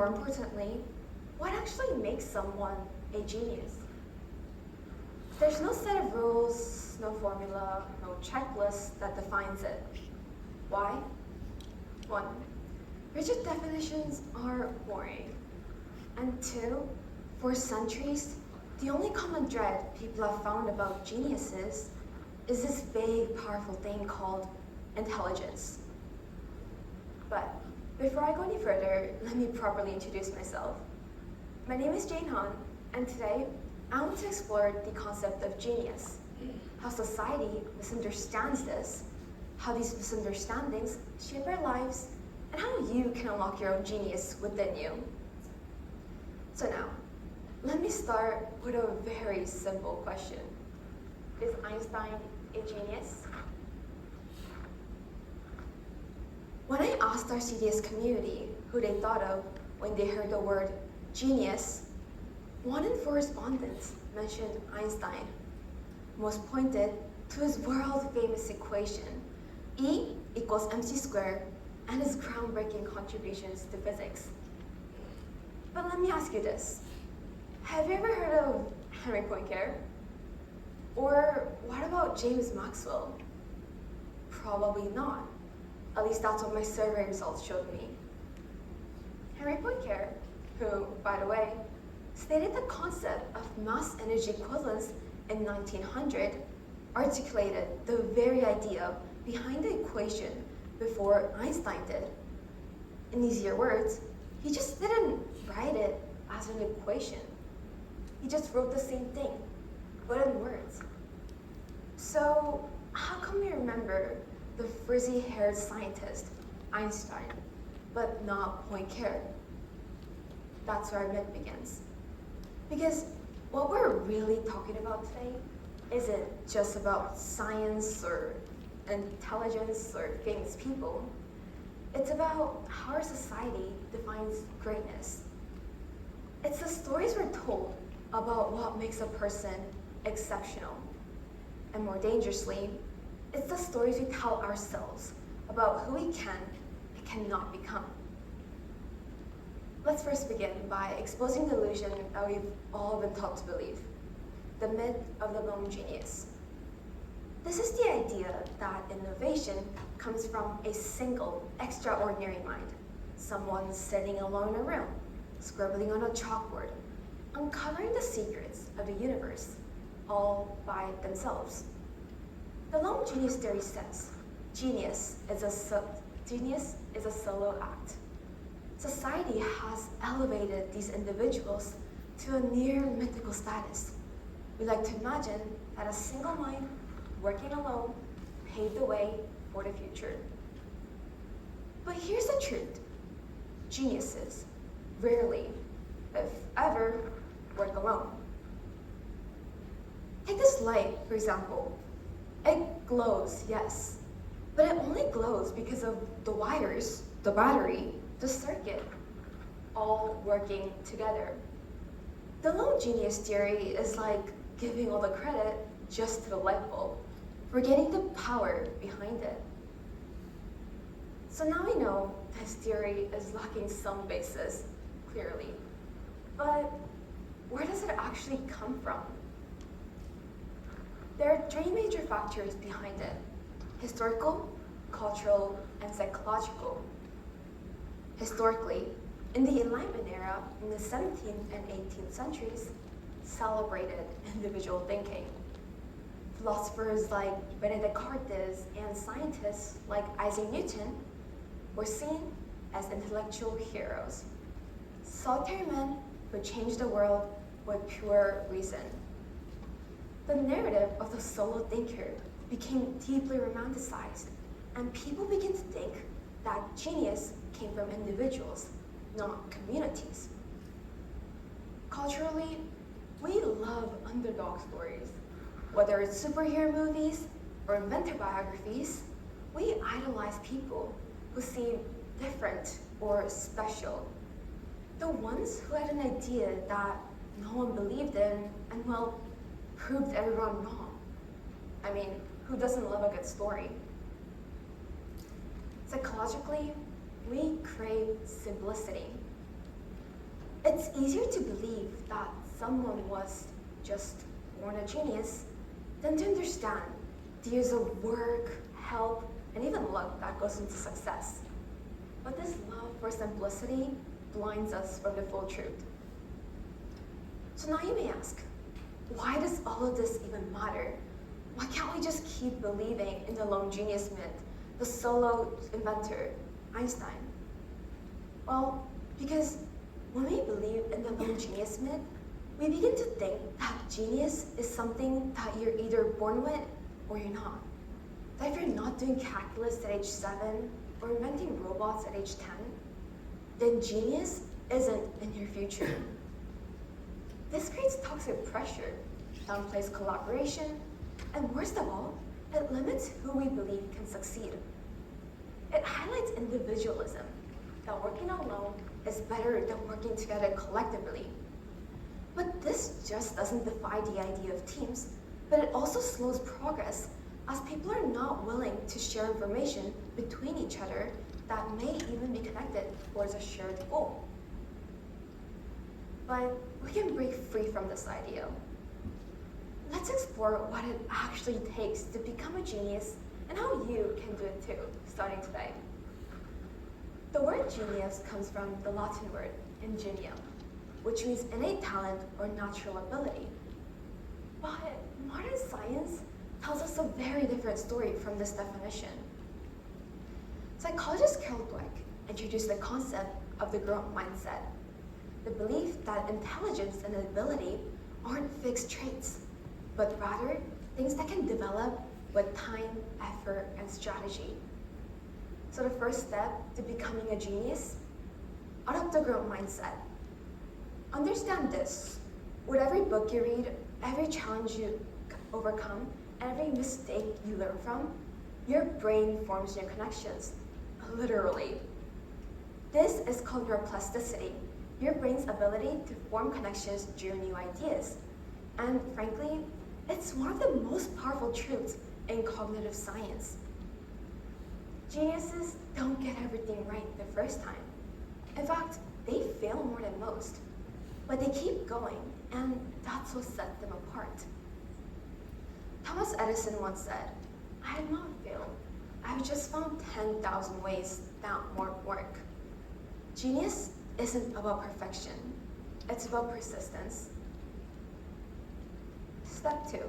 more importantly, what actually makes someone a genius? There's no set of rules, no formula, no checklist that defines it. Why? One, rigid definitions are boring. And two, for centuries, the only common thread people have found about geniuses is this vague, powerful thing called intelligence. But before I go any further, let me properly introduce myself. My name is Jane Han, and today I want to explore the concept of genius, how society misunderstands this, how these misunderstandings shape our lives, and how you can unlock your own genius within you. So now, let me start with a very simple question. Is Einstein a genius? When I asked our CDS community who they thought of when they heard the word genius, 1 in 4 respondents mentioned Einstein, most pointed to his world-famous equation, E equals mc squared, and his groundbreaking contributions to physics. But let me ask you this. Have you ever heard of Henry Poincaré? Or what about James Maxwell? Probably not. At least that's what my survey results showed me. Henry Poincaré, who, by the way, stated the concept of mass energy equivalence in 1900, articulated the very idea behind the equation before Einstein did. In easier words, he just didn't write it as an equation. He just wrote the same thing, but in words. So how come we remember the frizzy-haired scientist, Einstein, but not Poincaré? That's where our myth begins. Because what we're really talking about today isn't just about science or intelligence or famous people. It's about how our society defines greatness. It's the stories we're told about what makes a person exceptional. And more dangerously, it's the stories we tell ourselves about who we can and cannot become. Let's first begin by exposing the illusion that we've all been taught to believe, the myth of the lone genius. This is the idea that innovation comes from a single, extraordinary mind, someone sitting alone in a room, scribbling on a chalkboard, uncovering the secrets of the universe, all by themselves. The lone genius theory says genius is a solo act. Society has elevated these individuals to a near mythical status. We like to imagine that a single mind, working alone, paved the way for the future. But here's the truth. Geniuses rarely, if ever, work alone. Take this light, for example. It glows, yes, but it only glows because of the wires, the battery, the circuit, all working together. The lone genius theory is like giving all the credit just to the light bulb, forgetting the power behind it. So now we know this theory is lacking some basis, clearly. But where does it actually come from? There are 3 major factors behind it: historical, cultural, and psychological. Historically, in the Enlightenment era, in the 17th and 18th centuries, celebrated individual thinking. Philosophers like René Descartes and scientists like Isaac Newton were seen as intellectual heroes, solitary men who changed the world with pure reason. The narrative of the solo thinker became deeply romanticized, and people began to think that genius came from individuals, not communities. Culturally, we love underdog stories. Whether it's superhero movies or inventor biographies, we idolize people who seem different or special. The ones who had an idea that no one believed in and, well, proved everyone wrong. I mean, who doesn't love a good story? Psychologically, we crave simplicity. It's easier to believe that someone was just born a genius than to understand the years of work, help, and even luck that goes into success. But this love for simplicity blinds us from the full truth. So now you may ask, why does all of this even matter? Why can't we just keep believing in the lone genius myth, the solo inventor, Einstein? Well, because when we believe in the lone genius myth, we begin to think that genius is something that you're either born with or you're not. That if you're not doing calculus at age 7 or inventing robots at age 10, then genius isn't in your future. This creates toxic pressure, downplays collaboration, and worst of all, it limits who we believe can succeed. It highlights individualism, that working alone is better than working together collectively. But this just doesn't defy the idea of teams, but it also slows progress as people are not willing to share information between each other that may even be connected towards a shared goal. But we can break free from this idea. Let's explore what it actually takes to become a genius and how you can do it too, starting today. The word genius comes from the Latin word ingenium, which means innate talent or natural ability. But modern science tells us a very different story from this definition. Psychologist Carol Dweck introduced the concept of the growth mindset, the belief that intelligence and ability aren't fixed traits, but rather things that can develop with time, effort, and strategy. So the first step to becoming a genius, adopt the growth mindset. Understand this, with every book you read, every challenge you overcome, every mistake you learn from, your brain forms new connections, literally. This is called neuroplasticity, your brain's ability to form connections during new ideas. And frankly, it's one of the most powerful truths in cognitive science. Geniuses don't get everything right the first time. In fact, they fail more than most. But they keep going, and that's what sets them apart. Thomas Edison once said, "I have not failed. I've just found 10,000 ways that won't work." Genius isn't about perfection. It's about persistence. Step 2,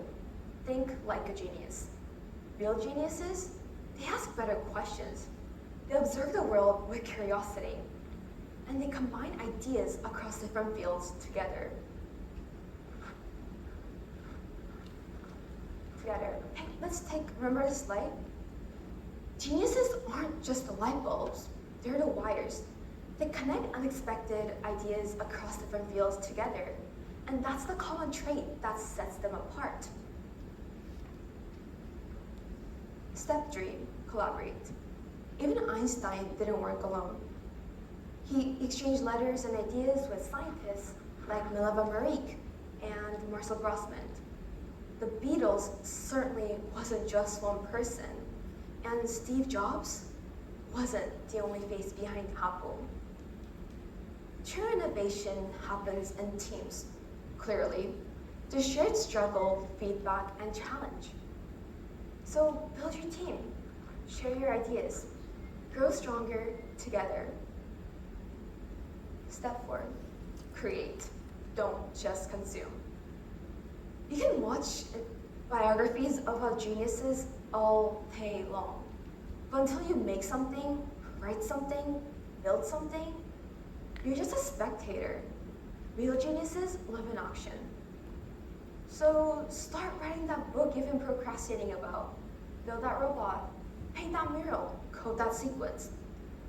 think like a genius. Real geniuses, they ask better questions. They observe the world with curiosity. And they combine ideas across different fields together. Hey, remember this light? Geniuses aren't just the light bulbs, they're the wires. They connect unexpected ideas across different fields together. And that's the common trait that sets them apart. Step 3, collaborate. Even Einstein didn't work alone. He exchanged letters and ideas with scientists like Mileva Maric and Marcel Grossman. The Beatles certainly wasn't just one person, and Steve Jobs wasn't the only face behind Apple. True innovation happens in teams, clearly. There's shared struggle, feedback, and challenge. So build your team, share your ideas, grow stronger together. Step 4, create, don't just consume. You can watch biographies of geniuses all day long, but until you make something, write something, build something, you're just a spectator. Real geniuses live in action. So start writing that book you've been procrastinating about. Build that robot, paint that mural, code that sequence.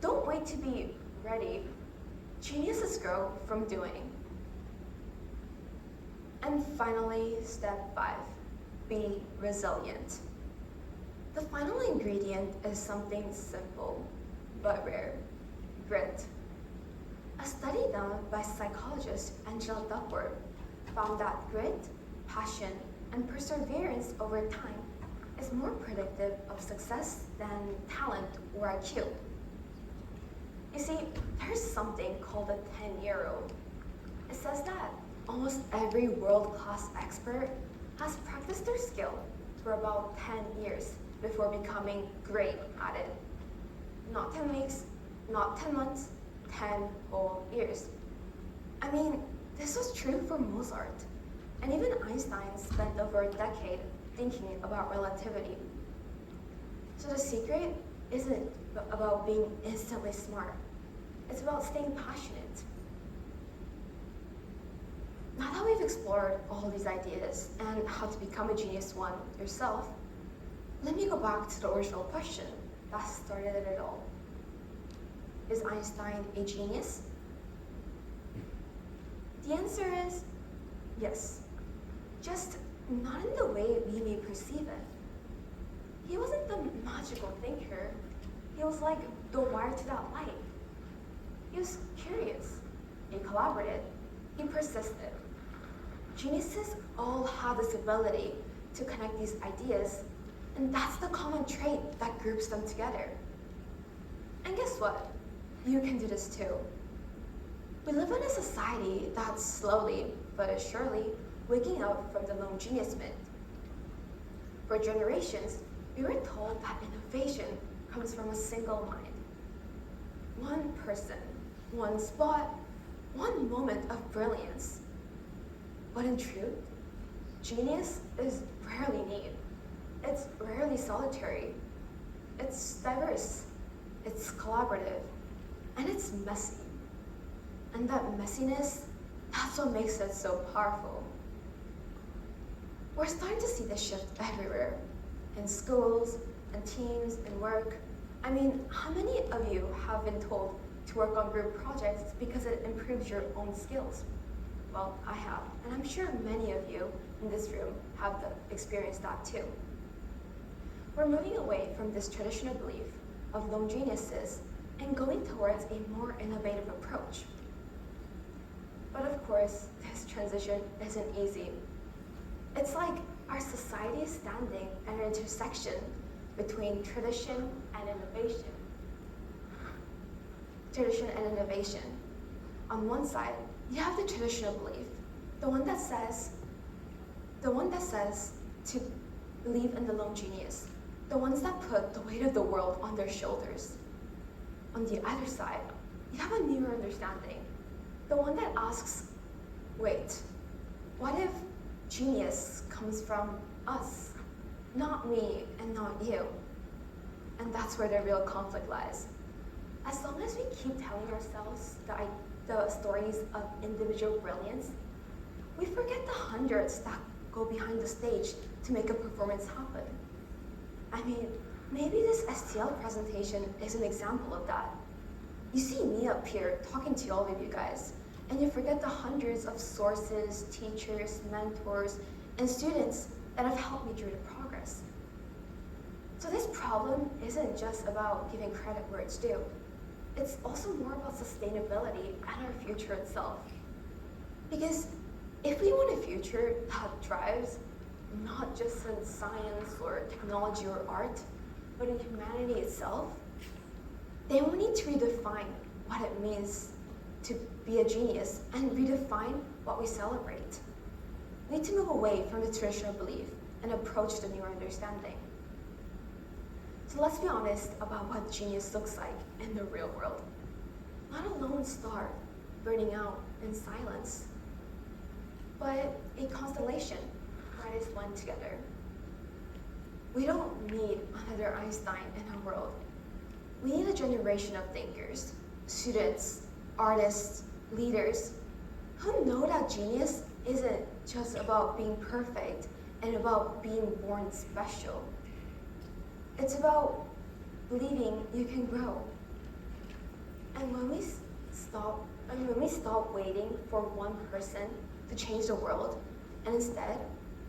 Don't wait to be ready. Geniuses grow from doing. And finally, step 5, be resilient. The final ingredient is something simple, but rare, grit. A study done by psychologist Angela Duckworth found that grit, passion, and perseverance over time is more predictive of success than talent or IQ. You see, there's something called a 10-year rule. It says that almost every world-class expert has practiced their skill for about 10 years before becoming great at it. Not 10 weeks, not 10 months, 10 whole years. I mean, this was true for Mozart, and even Einstein spent over a decade thinking about relativity. So the secret isn't about being instantly smart. It's about staying passionate. Now that we've explored all these ideas and how to become a genius one yourself, let me go back to the original question that started it all. Is Einstein a genius? The answer is yes, just not in the way we may perceive it. He wasn't the magical thinker. He was like the wire to that light. He was curious. He collaborated. He persisted. Geniuses all have this ability to connect these ideas, and that's the common trait that groups them together. And guess what? You can do this too. We live in a society that's slowly, but surely, waking up from the lone genius myth. For generations, we were told that innovation comes from a single mind. One person, one spot, one moment of brilliance. But in truth, genius is rarely neat. It's rarely solitary. It's diverse. It's collaborative. And it's messy. And that messiness, that's what makes it so powerful. We're starting to see this shift everywhere. In schools, in teams, in work. I mean, how many of you have been told to work on group projects because it improves your own skills? Well, I have, and I'm sure many of you in this room have experienced that too. We're moving away from this traditional belief of lone geniuses and going towards a more innovative approach. But of course, this transition isn't easy. It's like our society is standing at an intersection between tradition and innovation. Tradition and innovation. On one side, you have the traditional belief, the one that says to believe in the lone genius, the ones that put the weight of the world on their shoulders. On the other side, you have a newer understanding, the one that asks, wait, what if genius comes from us, not me and not you? And that's where the real conflict lies. As long as we keep telling ourselves the stories of individual brilliance, we forget the hundreds that go behind the stage to make a performance happen. I mean, maybe this STL presentation is an example of that. You see me up here talking to all of you guys, and you forget the hundreds of sources, teachers, mentors, and students that have helped me through the progress. So this problem isn't just about giving credit where it's due. It's also more about sustainability and our future itself. Because if we want a future that thrives, not just in science or technology or art, but in humanity itself, then we need to redefine what it means to be a genius and redefine what we celebrate. We need to move away from the traditional belief and approach the newer understanding. So let's be honest about what genius looks like in the real world. Not a lone star burning out in silence, but a constellation that is one together. We don't need another Einstein in our world. We need a generation of thinkers, students, artists, leaders, who know that genius isn't just about being perfect and about being born special. It's about believing you can grow. And when we stop waiting for one person to change the world, and instead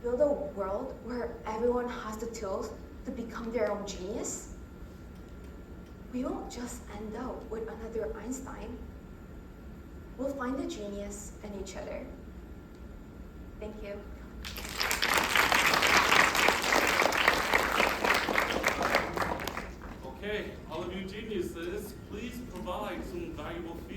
build a world where everyone has the tools to become their own genius, we won't just end up with another Einstein. We'll find the genius in each other. Thank you. Okay, all of you geniuses, please provide some valuable feedback.